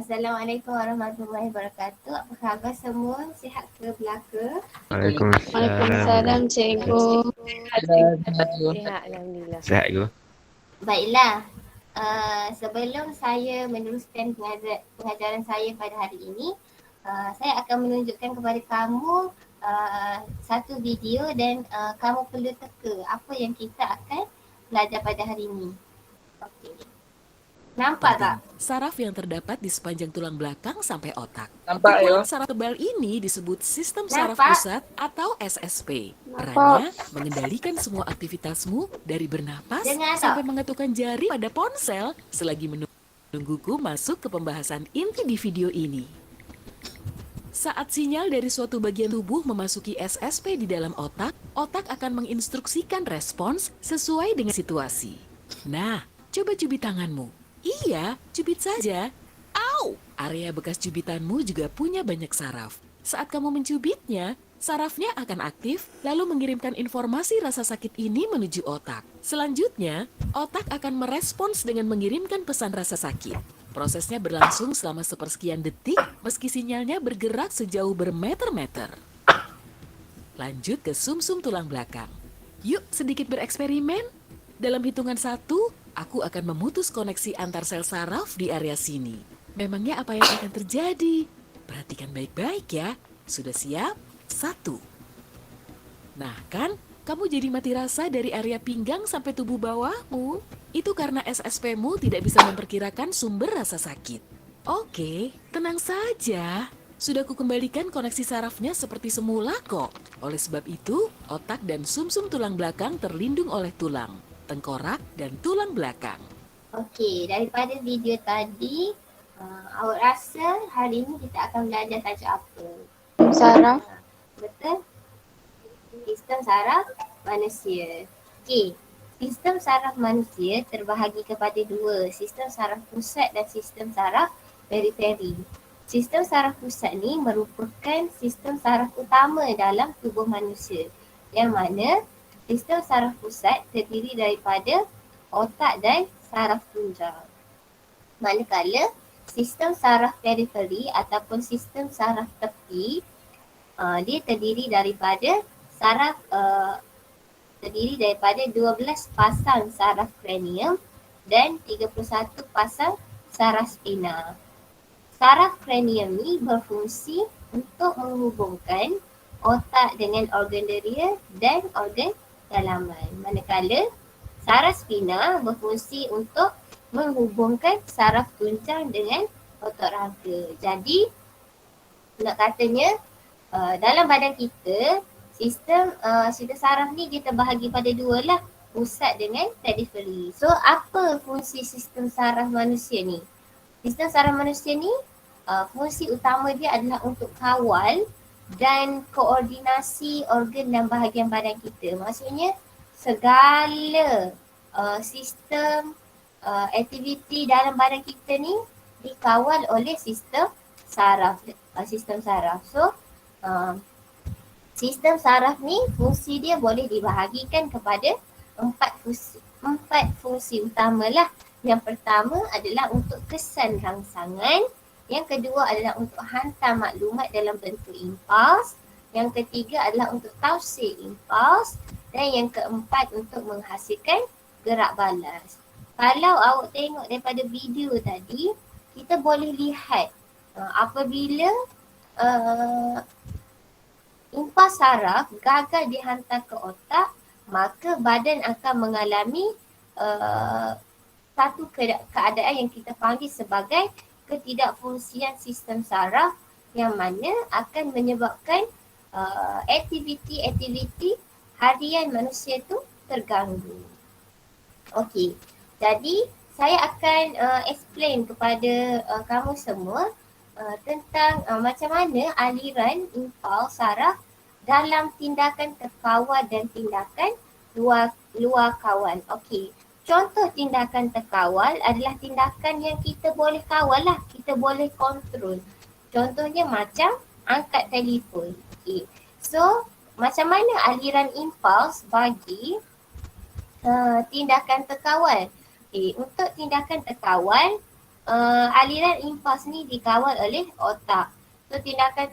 Assalamualaikum warahmatullahi wabarakatuh. Apa khabar semua? Sihat ke belaka? Waalaikumsalam. Waalaikumsalam, cikgu. Sihat, Alhamdulillah. Sihat ke? Baiklah. Sebelum saya meneruskan pengajaran saya pada hari ini, saya akan menunjukkan kepada kamu satu video dan kamu perlu teka apa yang kita akan belajar pada hari ini. Okey. Nampak tak? Saraf yang terdapat di sepanjang tulang belakang sampai otak. Nampak ya? Kumpulan saraf tebal ini disebut sistem saraf Nampak? pusat atau SSP. Perannya mengendalikan semua aktivitasmu dari bernapas Dengar tak? sampai mengetukkan jari pada ponsel selagi menungguku masuk ke pembahasan inti di video ini. Saat sinyal dari suatu bagian tubuh memasuki SSP di dalam otak, otak akan menginstruksikan respons sesuai dengan situasi. Nah, coba cubit tanganmu. Iya, cubit saja. Au! Area bekas cubitanmu juga punya banyak saraf. Saat kamu mencubitnya, sarafnya akan aktif lalu mengirimkan informasi rasa sakit ini menuju otak. Selanjutnya, otak akan merespons dengan mengirimkan pesan rasa sakit. Prosesnya berlangsung selama sepersekian detik meski sinyalnya bergerak sejauh bermeter-meter. Lanjut ke sumsum tulang belakang. Yuk sedikit bereksperimen. Dalam hitungan 1, aku akan memutus koneksi antar sel saraf di area sini. Memangnya apa yang akan terjadi? Perhatikan baik-baik ya. Sudah siap? 1. Nah kan, kamu jadi mati rasa dari area pinggang sampai tubuh bawahmu. Itu karena SSP-mu tidak bisa memperkirakan sumber rasa sakit. Oke, tenang saja. Sudah kukembalikan koneksi sarafnya seperti semula kok. Oleh sebab itu, otak dan sumsum tulang belakang terlindung oleh tulang, tengkorak, dan tulang belakang. Okey, daripada video tadi, awak rasa hari ini kita akan belajar tajuk apa? Saraf. Betul? Sistem saraf manusia. Okey, sistem saraf manusia terbahagi kepada dua, sistem saraf pusat dan sistem saraf periferi. Sistem saraf pusat ni merupakan sistem saraf utama dalam tubuh manusia, yang mana sistem saraf pusat terdiri daripada otak dan saraf tunjang. Manakala sistem saraf periferi ataupun sistem saraf tepi, dia terdiri daripada 12 pasang saraf kranium dan 31 pasang saraf spina. Saraf kranium ni berfungsi untuk menghubungkan otak dengan organ deria dan organ dalaman. Manakala saraf spina berfungsi untuk menghubungkan saraf tunjang dengan otot rangka. Jadi, nak katanya dalam badan kita, sistem saraf ni kita bahagi pada dua lah, pusat dengan periferi. So, apa fungsi sistem saraf manusia ni? Sistem saraf manusia ni, fungsi utama dia adalah untuk kawal dan koordinasi organ dan bahagian badan kita. Maksudnya, segala sistem aktiviti dalam badan kita ni dikawal oleh sistem saraf. So, sistem saraf ni fungsi dia boleh dibahagikan kepada empat fungsi utama lah. Yang pertama adalah untuk kesan rangsangan, yang kedua adalah untuk hantar maklumat dalam bentuk impuls, yang ketiga adalah untuk tausik impuls, dan yang keempat untuk menghasilkan gerak balas. Kalau awak tengok daripada video tadi, kita boleh lihat apabila impuls saraf gagal dihantar ke otak, maka badan akan mengalami satu keadaan yang kita panggil sebagai ketidakfungsian sistem saraf, yang mana akan menyebabkan aktiviti-aktiviti harian manusia tu terganggu. Okey, jadi saya akan explain kepada kamu semua tentang macam mana aliran impuls saraf dalam tindakan terkawal dan tindakan luar kawal. Okey, contoh tindakan terkawal adalah tindakan yang kita boleh kawal lah, kita boleh kontrol. Contohnya macam angkat telefon. Okay. So, macam mana aliran impuls bagi tindakan terkawal? Okay. Untuk tindakan terkawal, aliran impuls ni dikawal oleh otak. So tindakan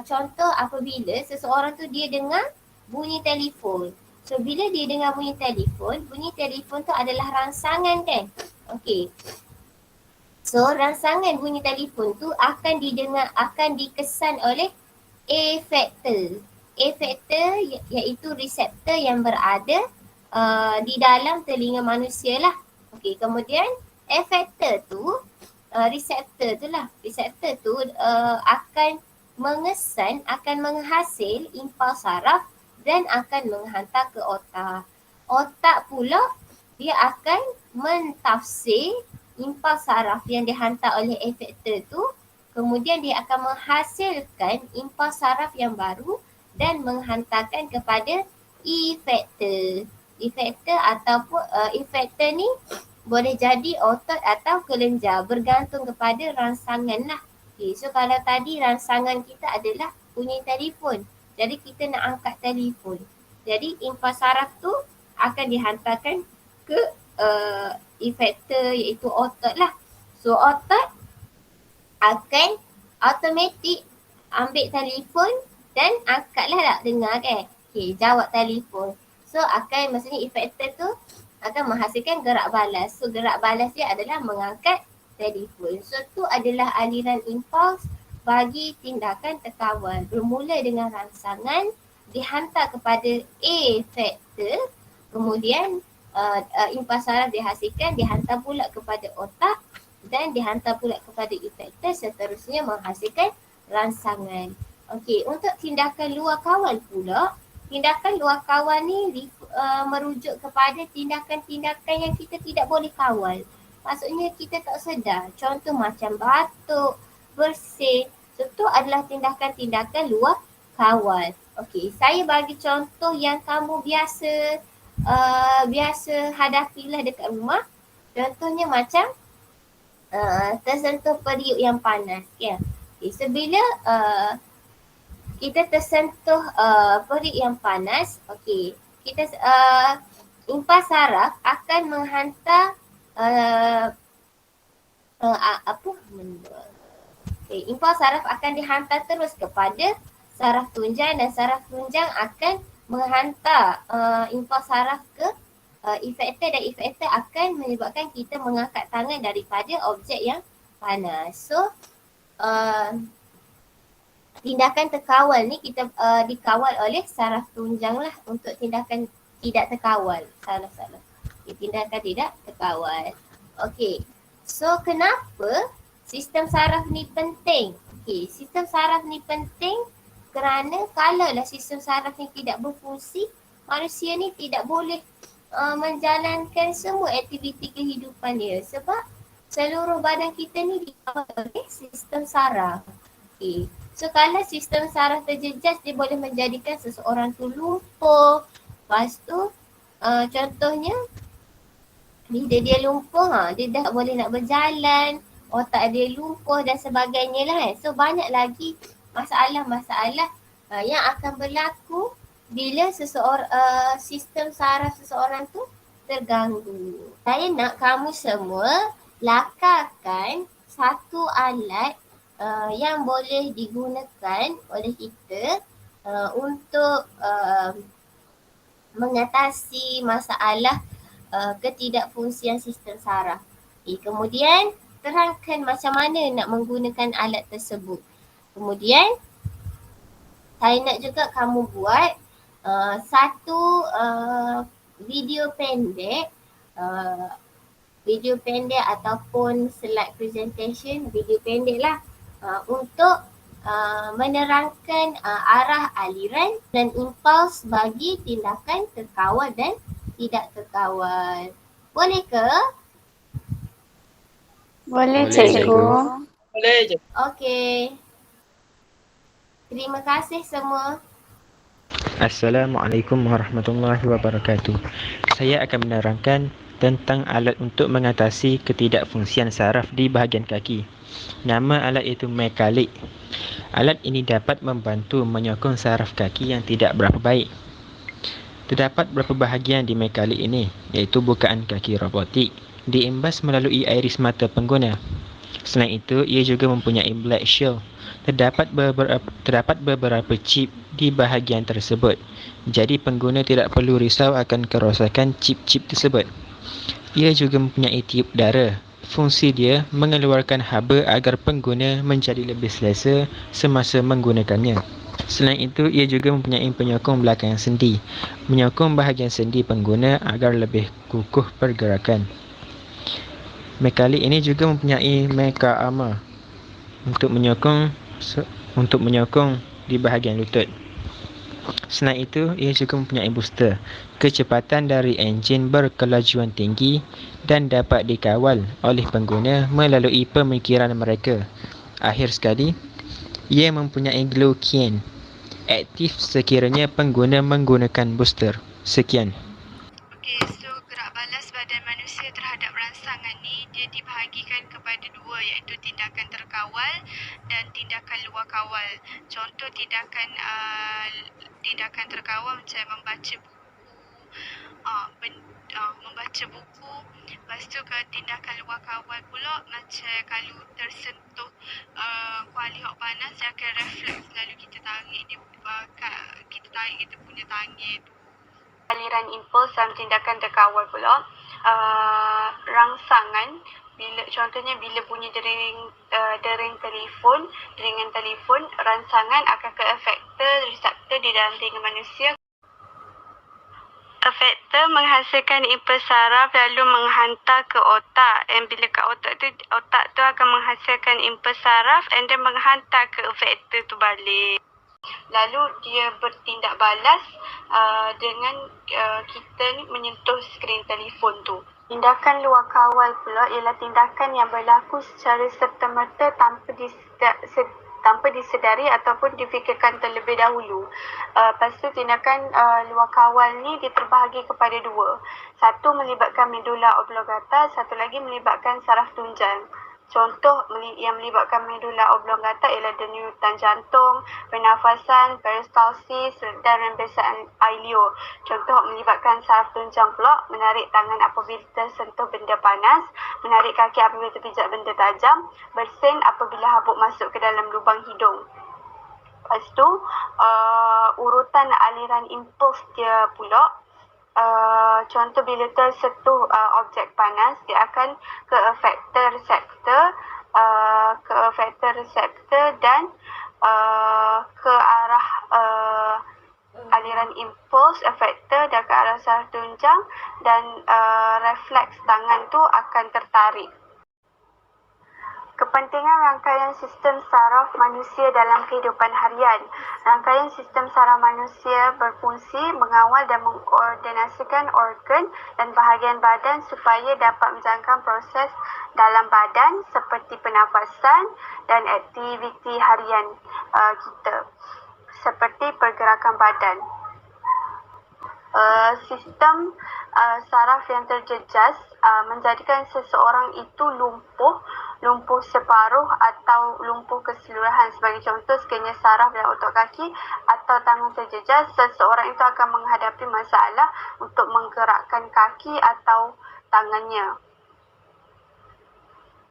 contoh apabila seseorang tu dia dengar bunyi telefon. So bila dia dengar bunyi telefon tu adalah rangsangan kan? Okey. So rangsangan bunyi telefon tu akan didengar, akan dikesan oleh efektor. Efektor iaitu reseptor yang berada di dalam telinga manusia lah. Okey, kemudian efektor tu reseptor tu akan mengesan, akan menghasil impuls saraf dan akan menghantar ke otak. Otak pula dia akan mentafsir impuls saraf yang dihantar oleh efektor tu, kemudian dia akan menghasilkan impuls saraf yang baru dan menghantarkan kepada efektor. Efektor ataupun efektor ni boleh jadi otot atau kelenjar, bergantung kepada rangsangan lah. Okay, so kalau tadi rangsangan kita adalah bunyi telefon, jadi kita nak angkat telefon. Jadi impuls saraf tu akan dihantarkan ke efektor iaitu otot lah. So otot akan automatik ambil telefon dan angkatlah nak dengar kan. Okay, jawab telefon. So akan, maksudnya efektor tu akan menghasilkan gerak balas. So gerak balas dia adalah mengangkat telefon. So tu adalah aliran impuls bagi tindakan terkawal. Bermula dengan rangsangan, dihantar kepada efektor, kemudian impuls saraf dihasilkan, dihantar pula kepada otak dan dihantar pula kepada efektor, seterusnya menghasilkan rangsangan. Okey, untuk tindakan luar kawal pula, tindakan luar kawal ni merujuk kepada tindakan-tindakan yang kita tidak boleh kawal. Maksudnya kita tak sedar. Contoh macam batuk, bersin. So tu adalah tindakan-tindakan luar kawal. Okey, saya bagi contoh yang kamu biasa hadapilah dekat rumah. Contohnya macam tersentuh periuk yang panas. Ya. Okay, so bila kita tersentuh periuk yang panas, okey, kita impuls saraf akan menghantar impuls saraf akan dihantar terus kepada saraf tunjang dan saraf tunjang akan menghantar impuls saraf ke efektor dan efektor akan menyebabkan kita mengangkat tangan daripada objek yang panas. So tindakan terkawal ni kita dikawal oleh saraf tunjang lah. Untuk tindakan tidak terkawal, salah. Tindakan tidak terkawal. Okey, so kenapa sistem saraf ni penting? Okey, sistem saraf ni penting kerana kalaulah sistem saraf ni tidak berfungsi, manusia ni tidak boleh menjalankan semua aktiviti kehidupan dia, sebab seluruh badan kita ni dikawal oleh sistem saraf. Okay. So kalau sistem saraf terjejas, dia boleh menjadikan seseorang tu lumpuh. Lepas tu contohnya bila dia lumpuh, dia dah boleh nak berjalan, otak dia lumpuh dan sebagainya lah kan. So banyak lagi masalah-masalah yang akan berlaku bila sistem saraf seseorang tu terganggu. Saya nak kamu semua lakarkan satu alat yang boleh digunakan oleh kita untuk mengatasi masalah ketidakfungsian sistem saraf. Kemudian terangkan macam mana nak menggunakan alat tersebut. Kemudian saya nak juga kamu buat satu video pendek ataupun slide presentation, video pendek lah, untuk menerangkan arah aliran dan impuls bagi tindakan terkawal dan tidak terkawal. Boleh ke? Boleh, cikgu. Boleh je. Okey. Terima kasih semua. Assalamualaikum warahmatullahi wabarakatuh. Saya akan menerangkan tentang alat untuk mengatasi ketidakfungsian saraf di bahagian kaki. Nama alat itu mekalik. Alat ini dapat membantu menyokong saraf kaki yang tidak berapa baik. Terdapat beberapa bahagian di mekalik ini, iaitu bukaan kaki robotik, diimbas melalui iris mata pengguna. Selain itu, ia juga mempunyai black shell. Terdapat beberapa chip di bahagian tersebut. Jadi pengguna tidak perlu risau akan kerosakan chip-chip tersebut. Ia juga mempunyai tiup dara. Fungsi dia mengeluarkan haba agar pengguna menjadi lebih selesa semasa menggunakannya. Selain itu, ia juga mempunyai penyokong belakang sendi, menyokong bahagian sendi pengguna agar lebih kukuh pergerakan. Mekalik ini juga mempunyai mecha armor untuk menyokong di bahagian lutut. Selain itu, ia juga mempunyai booster, kecepatan dari enjin berkelajuan tinggi dan dapat dikawal oleh pengguna melalui pemikiran mereka. Akhir sekali, ia mempunyai glow cane, aktif sekiranya pengguna menggunakan booster. Sekian. Okey, so gerak balas badan manusia terhadap rangsangan ni dia dibahagikan kepada dua, iaitu tindakan terkawal dan tindakan luar kawal. Contoh tindakan terkawal macam membaca buku, lepas tu ke tindakan luar kawal pula macam kalau tersentuh kuali hok panas dia akan refleks, lalu kita tarik dia kita punya tangan tu. Aliran impuls dalam tindakan terkawal pula, rangsangan contohnya bila bunyi deringan telefon, rangsangan akan ke reseptor di dalam telinga manusia. Efektor menghasilkan impuls saraf lalu menghantar ke otak, dan bila ke otak tu akan menghasilkan impuls saraf and then menghantar ke efektor tu balik. Lalu dia bertindak balas dengan kita ni menyentuh skrin telefon tu. Tindakan luar kawal pula ialah tindakan yang berlaku secara serta-merta tanpa disedari ataupun difikirkan terlebih dahulu. Lepas tu tindakan luar kawal ni dia terbahagi kepada dua. Satu melibatkan medulla oblongata, satu lagi melibatkan saraf tunjang. Contoh yang melibatkan medulla oblongata ialah denyutan jantung, pernafasan, peristalsis dan rembesan ilio. Contoh melibatkan saraf tunjang pula, menarik tangan apabila tersentuh benda panas, menarik kaki apabila terpijak benda tajam, bersin apabila habuk masuk ke dalam lubang hidung. Lepas tu, urutan aliran impuls dia pula, contoh bila tersentuh objek panas, dia akan ke efektor reseptor dan ke arah aliran impuls efektor dan ke arah saraf tunjang, dan refleks tangan tu akan tertarik. Kepentingan rangkaian sistem saraf manusia dalam kehidupan harian. Rangkaian sistem saraf manusia berfungsi mengawal dan mengkoordinasikan organ dan bahagian badan supaya dapat menjalankan proses dalam badan seperti pernafasan dan aktiviti harian kita, seperti pergerakan badan. Sistem saraf yang terjejas menjadikan seseorang itu lumpuh separuh atau lumpuh keseluruhan. Sebagai contoh, sekiranya saraf dan otot kaki atau tangan terjejas, seseorang itu akan menghadapi masalah untuk menggerakkan kaki atau tangannya.